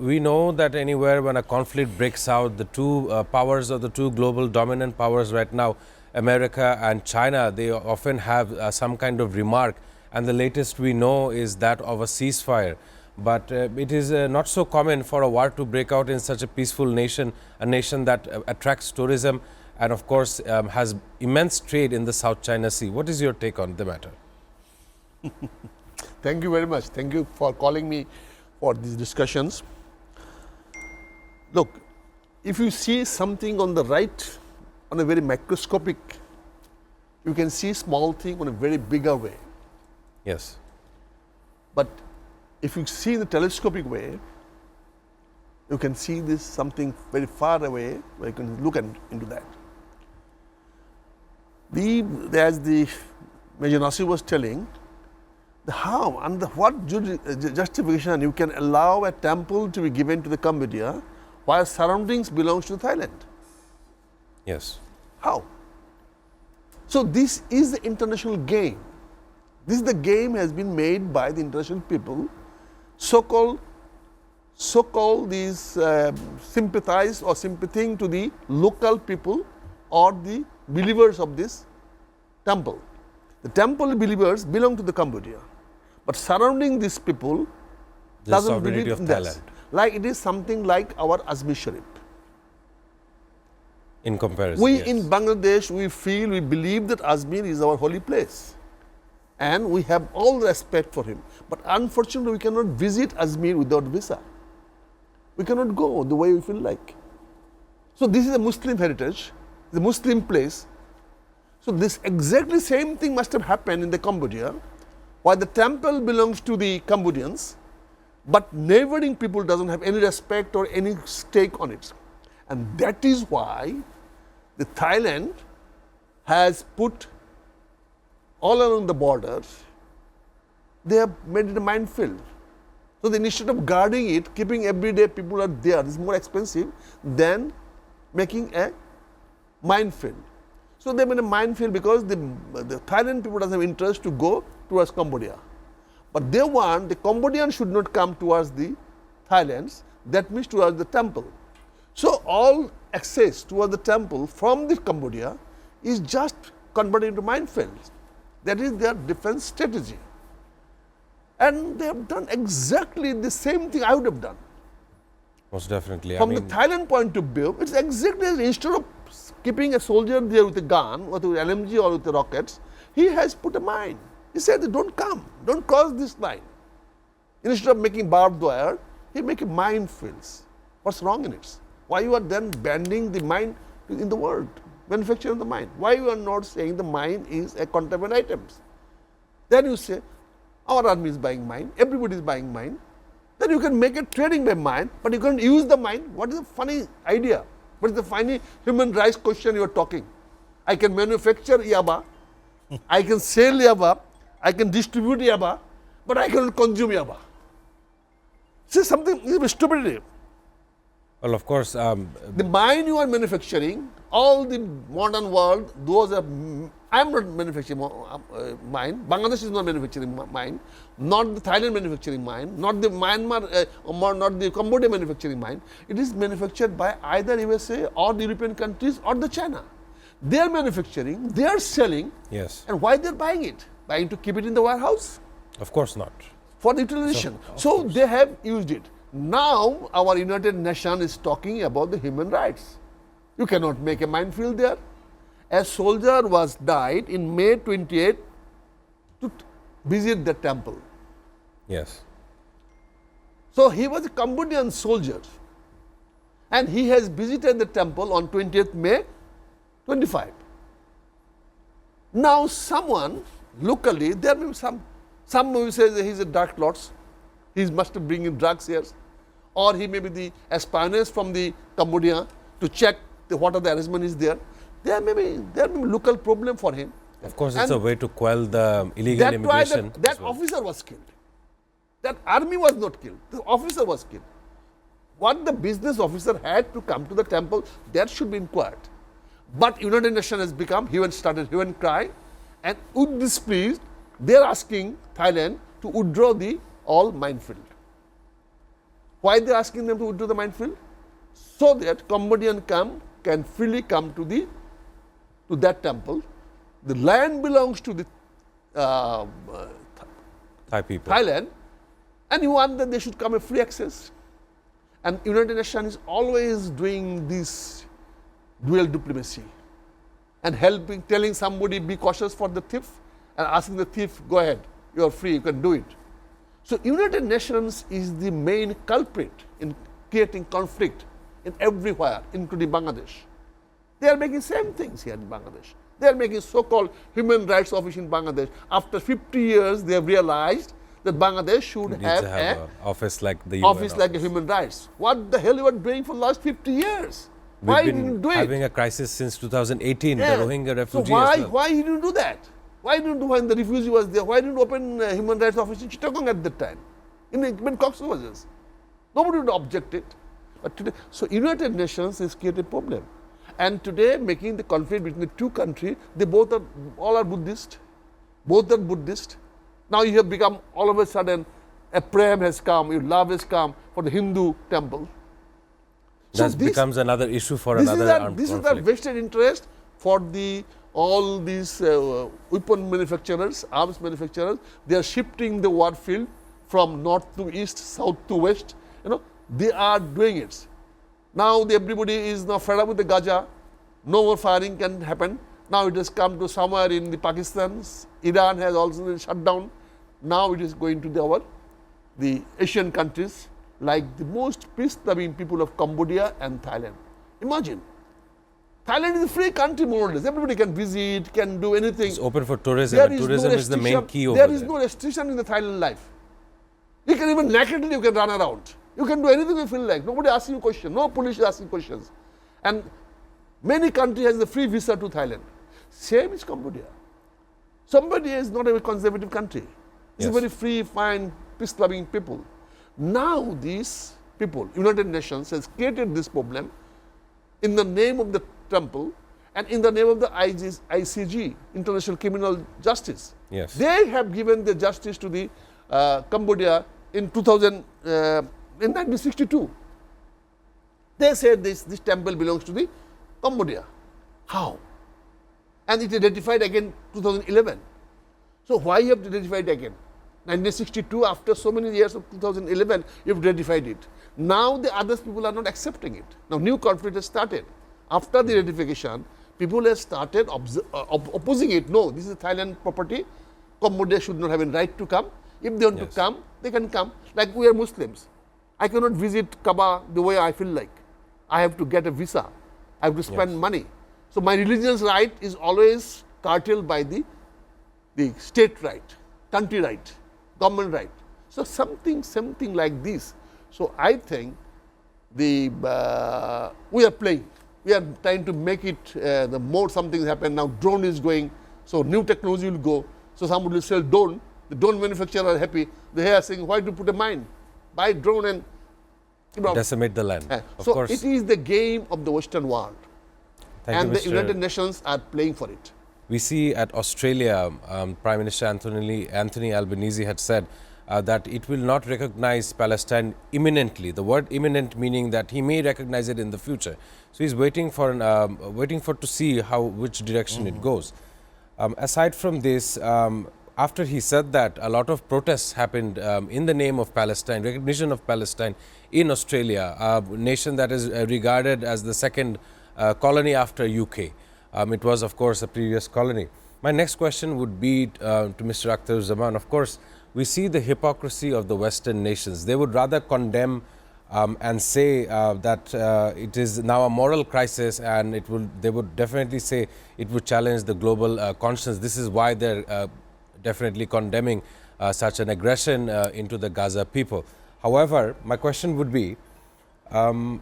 we know that anywhere when a conflict breaks out, the two powers or the two global dominant powers right now, America and China, they often have some kind of remark, and the latest we know is that of a ceasefire. But it is not so common for a war to break out in such a peaceful nation, a nation that attracts tourism and of course has immense trade in the South China Sea. What is your take on the matter? Thank you very much. Thank you for calling me for these discussions. Look, if you see something on the right on a very microscopic, you can see small thing on a very bigger way. Yes. But if you see in the telescopic way, you can see this something very far away where you can look into that. As the Major Nasir was telling, how and what justification you can allow a temple to be given to the Cambodia while surroundings belongs to Thailand? Yes. How? So this is the international game. This is the game has been made by the international people, so-called these sympathize or sympathizing to the local people or the believers of this temple. The temple believers belong to the Cambodia, but surrounding these people doesn't believe in this. Like it is something like our Ajmer Sharif. In comparison, we yes. in Bangladesh, we believe that Ajmer is our holy place, and we have all respect for him. But unfortunately, we cannot visit Ajmer without visa. We cannot go the way we feel like. So this is a Muslim heritage, the Muslim place. So this exactly same thing must have happened in the Cambodia, while the temple belongs to the Cambodians, but neighboring people doesn't have any respect or any stake on it. And that is why the Thailand has put all along the borders, they have made it a minefield. So instead of guarding it, keeping every day people are there, it's more expensive than making a minefield. So they made a minefield because the Thailand people doesn't have interest to go towards Cambodia. But they want the Cambodians should not come towards the Thailands, that means towards the temple. So all access towards the temple from the Cambodia is just converted into minefields. That is their defense strategy. And they have done exactly the same thing I would have done. Most definitely. From the Thailand point of view, it's exactly instead of keeping a soldier there with a gun or with an LMG or with the rockets, he has put a mine. He said, don't come, don't cross this line. Instead of making barbed wire, he make a minefields. What's wrong in it? Why you are then banning the mine in the world, manufacturing the mine? Why you are not saying the mine is a contraband items? Then you say, our army is buying mine, everybody is buying mine. Then you can make a trading by mine, but you can't use the mine. What is a funny idea? What is the funny human rights question you are talking? I can manufacture yaba, I can sell yaba, I can distribute yaba, but I cannot consume yaba. See something stupidity. Well, of course. The mine you are manufacturing, all the modern world, those are, I am not manufacturing mine, Bangladesh is not manufacturing mine, not the Thailand manufacturing mine, not the Myanmar, not the Cambodia manufacturing mine. It is manufactured by either USA or the European countries or the China. They are manufacturing, they are selling. Yes. And why they are buying it? Buying to keep it in the warehouse? Of course not. For the utilization. So they have used it. Now our United Nations is talking about the human rights. You cannot make a minefield there. A soldier was died in May 28 to visit the temple. Yes. So he was a Cambodian soldier and he has visited the temple on 20th May 25. Now someone locally, there may be some who says he's a dark lords, he must be bringing drugs here, or he may be the espionage from the Cambodia to check what are the arrangement is there. There may be local problem for him. Of course, it's a way to quell the illegal immigration. That officer was killed. That army was not killed. The officer was killed. What the business officer had to come to the temple, that should be inquired. But United Nations has become, started hue and cry, and with displeased, they are asking Thailand to withdraw the all minefield. Why they are asking them to withdraw the minefield? So that Cambodian can freely come to that temple. The land belongs to the Thai people. Thailand, and you want that they should come a free access. And United Nations is always doing this dual diplomacy and helping, telling somebody be cautious for the thief and asking the thief, go ahead, you are free, you can do it. So United Nations is the main culprit in creating conflict in everywhere, including Bangladesh. They are making same things here in Bangladesh. They are making so-called human rights office in Bangladesh. After 50 years, they have realized that Bangladesh should have an office like the UN office like a human rights. What the hell you are doing for the last 50 years? Why didn't you do it? We've been having a crisis since 2018, Yeah. the Rohingya refugees. So why didn't you do that? Why didn't you, when the refugee was there, why didn't you open a human rights office in Chittagong at that time? In Cox's Bazar. Nobody would object it. But today, so United Nations has created a problem. And today, making the conflict between the two countries, they all are Buddhist. Both are Buddhist. Now you have become, all of a sudden, a prayer has come, your love has come for the Hindu temple. That becomes another issue for another armed This is conflict. the vested interest for all these weapon manufacturers, arms manufacturers. They are shifting the war field from north to east, south to west. They are doing it. Now everybody is now fed up with the Gaza. No more firing can happen. Now it has come to somewhere in the Pakistan. Iran has also been shut down. Now it is going to the Asian countries, like the most peace-loving people of Cambodia and Thailand. Imagine. Thailand is a free country, more or less. Everybody can visit, can do anything. It's open for tourism. And tourism is the main key over there. There is no restriction in the Thailand life. You can even nakedly you can run around. You can do anything you feel like. Nobody asks you questions. No police is asking questions. And many countries has a free visa to Thailand. Same is Cambodia. Cambodia is not a conservative country. It's a very free, fine, peace-loving people. Now these people, United Nations, has created this problem in the name of the temple and in the name of the ICG, International Criminal Justice. Yes. They have given the justice to the Cambodia in 1962. They said this temple belongs to the Cambodia. How? And it is ratified again 2011. So why you have to ratify it again? 1962, after so many years of 2011, you have ratified it. Now the other people are not accepting it. Now new conflict has started. After the ratification, people have started opposing it. No, this is Thailand property. Cambodia should not have a right to come. If they want to come, they can come. Like we are Muslims. I cannot visit Kaaba the way I feel like. I have to get a visa. I have to spend money. So my religious right is always curtailed by the state right, country right, government right. So something like this. So I think we are playing. We are trying to make it, the more something happen. Now drone is going, so new technology will go. So somebody will sell drone. The drone manufacturer are happy. They are saying, why to put a mine? Buy drone and decimate the land. Of so course. it is the game of the Western world. Thank you, the United Nations are playing for it. We see at Australia, Prime Minister Anthony Albanese had said that it will not recognize Palestine imminently. The word imminent meaning that he may recognize it in the future. So he's waiting for to see which direction it goes. Aside from this, after he said that, a lot of protests happened in the name of Palestine, recognition of Palestine in Australia, a nation that is regarded as the second colony after UK. It was, of course, a previous colony. My next question would be to Mr. Akhtaruzzama. Of course, we see the hypocrisy of the Western nations. They would rather condemn and say that it is now a moral crisis, and they would definitely say it would challenge the global conscience. This is why they're definitely condemning such an aggression into the Gaza people. However, my question would be, how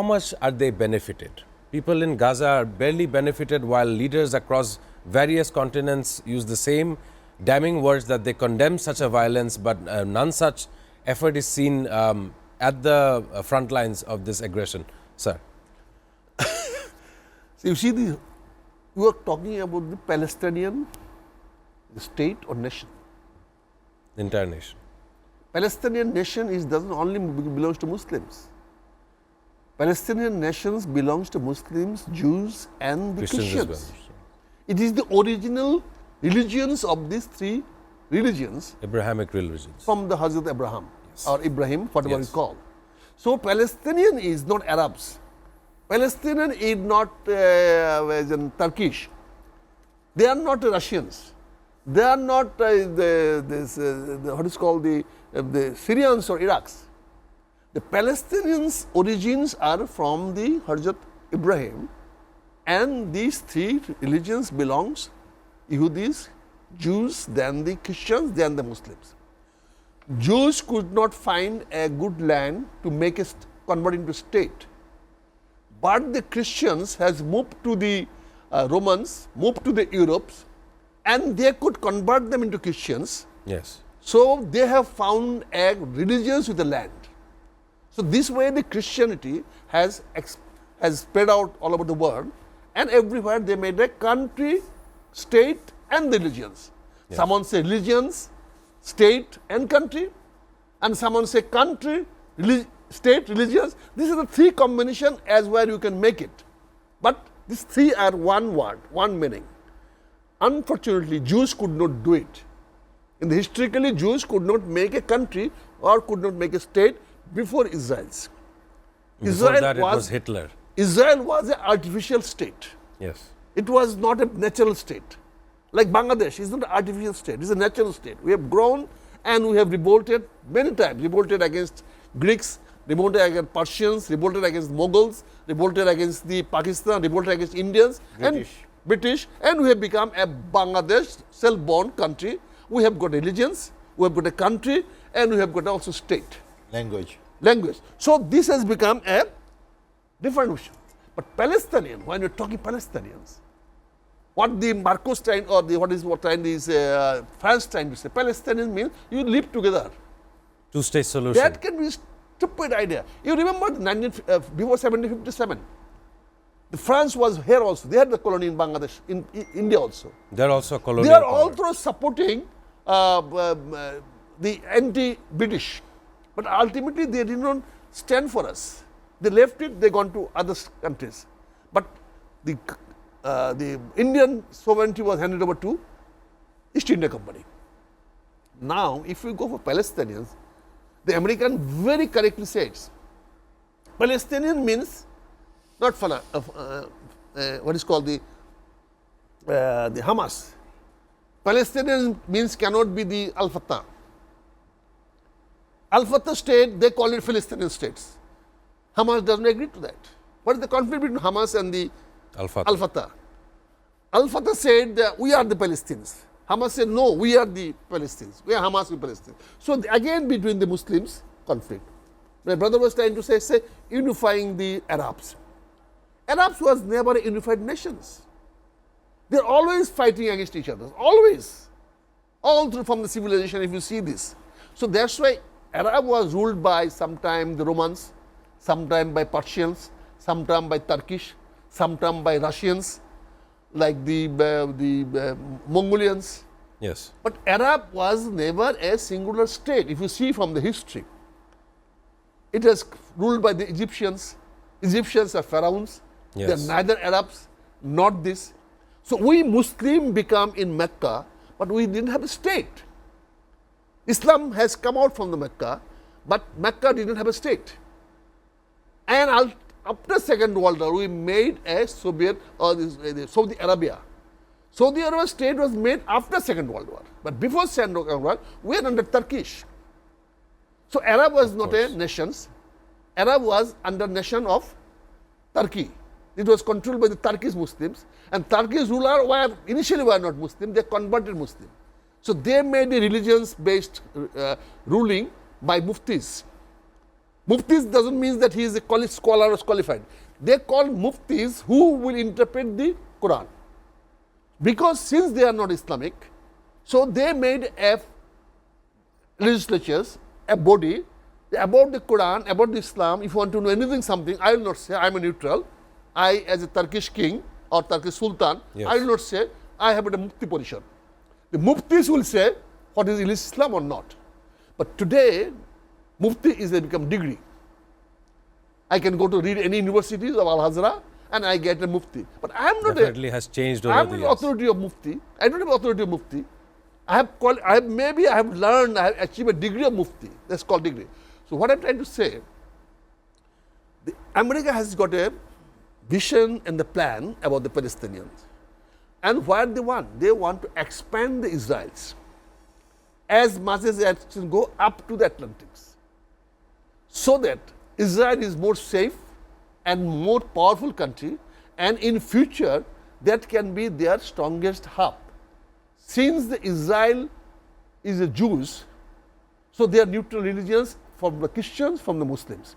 much are they benefited? People in Gaza are barely benefited, while leaders across various continents use the same damning words that they condemn such a violence, but none such effort is seen at the front lines of this aggression. Sir. So you see, you are talking about the Palestinian state or nation. The entire nation. Palestinian nation doesn't only belongs to Muslims. Palestinian nations belongs to Muslims, Jews and the Christians as Christians. well. It is the original religions of these three religions Abrahamic religions. from the Hazrat Abraham or Ibrahim, whatever Yes. you call. So Palestinian is not Arabs. Palestinian is not Turkish. They are not Russians. They are not what is called the Syrians or Iraqs. The Palestinians' origins are from the Hazrat Ibrahim, and these three religions belongs Yehudis, Jews, then the Christians, then the Muslims. Jews could not find a good land to make it convert into state, but the Christians has moved to the Romans, moved to the Europes, and they could convert them into Christians. Yes. So they have found a religions with the land. So this way the Christianity has spread out all over the world, and everywhere they made a country, state and religions. Yes. Someone say religions, state and country, and someone say country, state, religions. These are the three combination as where you can make it. But these three are one word, one meaning. Unfortunately, Jews could not do it. Historically, Jews could not make a country or could not make a state before Israel's. Before that, it was Hitler. Israel was an artificial state. Yes. It was not a natural state. Like Bangladesh is not an artificial state, it's a natural state. We have grown and we have revolted many times, revolted against Greeks, revolted against Persians, revolted against Mughals, revolted against the Pakistan, revolted against Indians and British, and we have become a Bangladesh self-born country. We have got religions, we have got a country, and we have got also state. Language. So this has become a different issue. But Palestinian, when you're talking Palestinians, what the Marcos trying or the what trying is France trying to say, Palestinian means you live together. Two-state solution. That can be a stupid idea. You remember before 1757, the France was here also. They had the colony in Bangladesh, in India also. They're also a colonial They are power. also supporting the anti-British. But ultimately, they did not stand for us. They left it, they gone to other countries. But the Indian sovereignty was handed over to East India Company. Now, if we go for Palestinians, the American very correctly says, Palestinian means not what is called the Hamas. Palestinian means cannot be the Al-Fatah. Al-Fatah state, they call it Palestinian states. Hamas doesn't agree to that. What is the conflict between Hamas and the Al-Fatah? Al-Fatah said that we are the Palestinians. Hamas said no, we are the Palestinians. We are Hamas, we are Palestinians. So again between the Muslims conflict. My brother was trying to say unifying the Arabs. Arabs was never a unified nations. They're always fighting against each other, always. All through from the civilization, if you see this. So that's why Arab was ruled by sometime the Romans, sometime by Persians, sometime by Turkish, sometime by Russians, like the Mongolians. Yes. But Arab was never a singular state. If you see from the history, it was ruled by the Egyptians. Egyptians are pharaohs. Yes. They are neither Arabs, not this. So we Muslim become in Mecca, but we didn't have a state. Islam has come out from the Mecca, but Mecca didn't have a state. And after Second World War, we made a Soviet or Saudi Arabia. Saudi Arabia state was made after Second World War, but before Second World War, we were under Turkish. So Arab was not a nation. Arab was under nation of Turkey. It was controlled by the Turkish Muslims, and Turkish ruler initially were not Muslim, they converted Muslim. So they made a religions-based ruling by muftis. Muftis doesn't mean that he is a college scholar or qualified. They call muftis who will interpret the Quran. Because since they are not Islamic, so they made a legislatures, a body about the Quran, about the Islam. If you want to know anything, something, I will not say I am a neutral. I, as a Turkish king or Turkish sultan, I will not say I have a mufti position. The muftis will say what is Islam or not. But today, Mufti is a become degree. I can go to read any universities of Al-Azhar and I get a Mufti. But I am not Definitely has changed over I am the not years. authority of Mufti. I don't have authority of Mufti. Maybe I have learned, I have achieved a degree of Mufti. That's called degree. So what I'm trying to say, America has got a vision and the plan about the Palestinians. And what they want? They want to expand the Israels as much as they can go up to the Atlantics, so that Israel is more safe and more powerful country, and in future that can be their strongest hub. Since the Israel is a Jews, so they are neutral religions from the Christians, from the Muslims.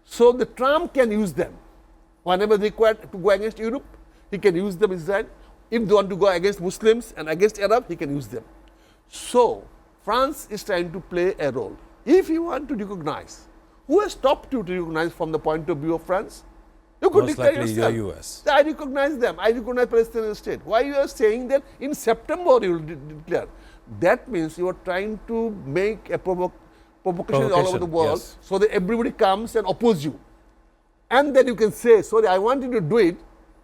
So the Trump can use them. Whenever they require to go against Europe, he can use them Israel. If they want to go against Muslims and against Arab, he can use them. So France is trying to play a role. If you want to recognize, who has stopped you to recognize from the point of view of France? You could Most declare likely yourself. the US. I recognize them. I recognize Palestinian state. Why you are saying that in September you will declare? That means you are trying to make a provocation all over the world, yes. so that everybody comes and oppose you. And then you can say, sorry, I wanted to do it,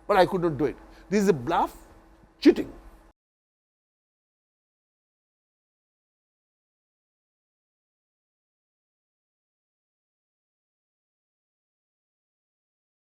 but I could not do it. This is a bluff, cheating.